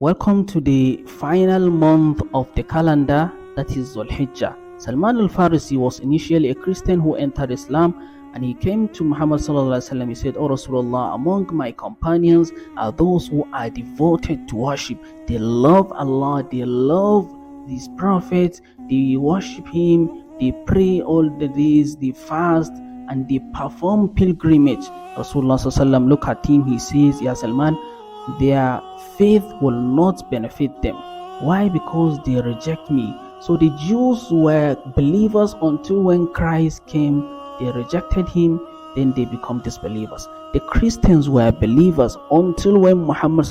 Welcome to the final month of the calendar, that is Zulhijjah. Salman al-Farisi was initially a Christian who entered Islam, and he came to Muhammad sallallahu alaihi wasallam. He said, "Oh Rasulullah, among my companions are those who are devoted to worship. They love Allah, they love these prophets, they worship Him, they pray all the days, they fast, and they perform pilgrimage." Rasulullah sallallahu alaihi wasallam look at him. He says, "Ya Salman, their faith will not benefit them." Why? Because they reject me. So the Jews were believers until when Christ came, they rejected him, then they become disbelievers. The Christians were believers until when Muhammad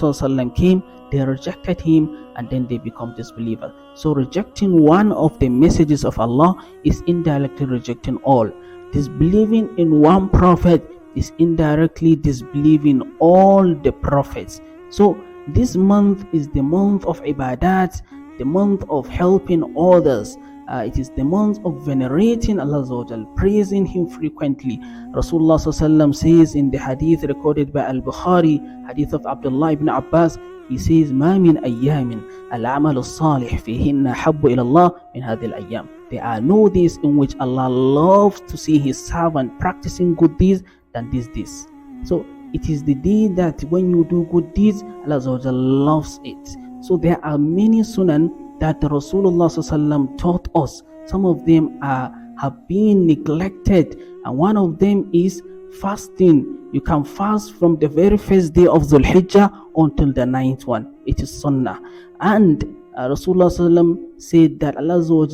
came, they rejected him, and then they become disbelievers. So rejecting one of the messages of Allah is indirectly rejecting all. Disbelieving in one prophet is indirectly disbelieving all the prophets. So this month is the month of ibadat, the month of helping others. It is the month of venerating Allah, praising Him frequently. Rasulullah says in the hadith recorded by Al-Bukhari, hadith of Abdullah ibn Abbas, he says, "Ma min ayyamin al-amal al-salih fihinna habbu ila Allah min hadhihi al-ayyam." There are no days in which Allah loves to see His servant practicing good deeds than these days. So it is the day that when you do good deeds, Allah loves it. So there are many sunan that Rasulullah taught us. Some of them have been neglected, and one of them is fasting. You can fast from the very first day of Zulhijjah until the 9th one. It is sunnah. And Rasulullah said that Allah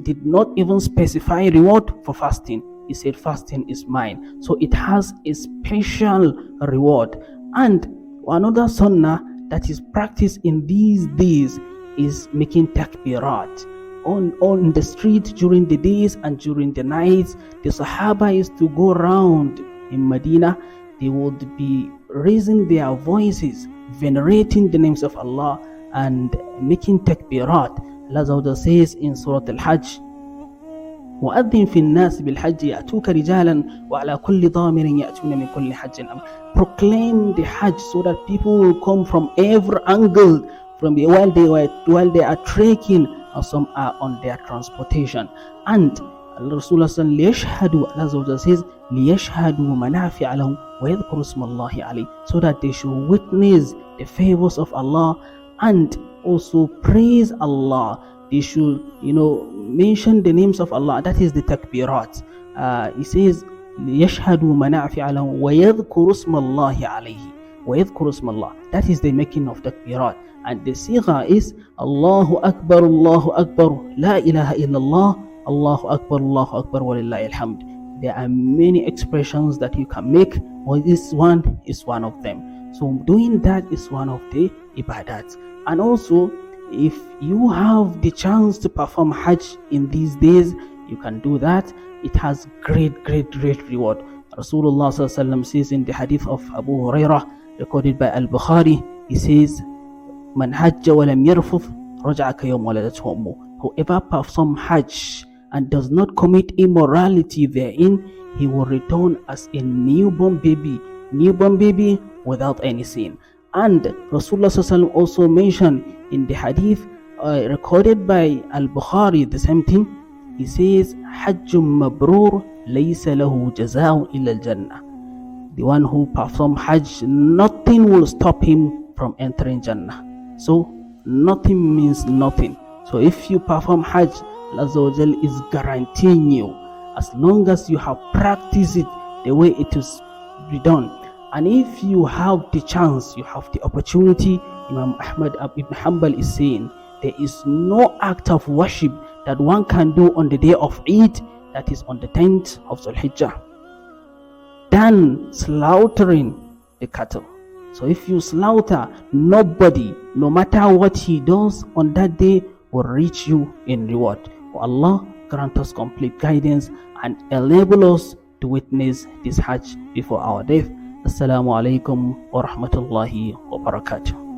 did not even specify reward for fasting. He said fasting is mine. So it has a special reward. And another sunnah that is practiced in these days is making takbirat on the street during the days and during the nights. The Sahaba used to go around in Medina. They would be raising their voices, venerating the names of Allah and making takbirat. Allah says in Surah Al-Hajj, وَأَذِّن فِي النَّاسِ بِالْحَجِّ يَأْتُوكَ رِجَالًا وَعَلَى كُلِّ ضَامِرٍ يَأْتُونَ مِنْ كُلِّ حَجٍّ عَمِيقٍ. Proclaim the Hajj so that people will come from every angle while they are trekking, and some are on their transportation. And Rasulullah says, لِيَشْهَدُوا مَنَافِعَ لَهُمْ وَيَذْكُرُوا اسْمَ اللَّهِ عَلَيْهِ, so that they should witness the favors of Allah and also praise Allah. They should, mention the names of Allah. That is the takbirat. He says, لِيَشْهَدُوا مَنَافِعَ لَهُمْ وَيَذْكُرُوا اسْمَ اللَّهِ عَلَيْهِ. وَيَذْكُرُوا اسْمَ اللَّهِ. That is the making of takbirat. And the sigha is Allahu Akbar, Allahu Akbar, La ilaha illallah, Allahu Akbar, Allahu Akbar, walillahi alhamd. There are many expressions that you can make, but this one is one of them. So doing that is one of the ibadat. And also, if you have the chance to perform Hajj in these days, you can do that. It has great reward. Rasulullah says in the hadith of Abu Hurairah recorded by Al-Bukhari, he says, "Man hajja wa lam yarfuth raja'a kayawm waladathu ummuh." Whoever performs Hajj and does not commit immorality therein, he will return as a newborn baby without any sin. And Rasulullah also mentioned in the hadith recorded by Al-Bukhari the same thing. He says, "Hajjum mabrur laysa lahu jazaa'un illa al-jannah." The one who performs Hajj, nothing will stop him from entering Jannah. So nothing means nothing. So if you perform Hajj, Allah is guaranteeing you, as long as you have practiced it the way it is be done. And if you have the chance, you have the opportunity, Imam Ahmad ibn Hanbal is saying, there is no act of worship that one can do on the day of Eid, that is on the 10th of Zulhijjah, than slaughtering the cattle. So if you slaughter, nobody, no matter what he does on that day, will reach you in reward. Allah grant us complete guidance and enable us to witness this Hajj before our death. Assalamu alaikum wa rahmatullahi wa barakatuh.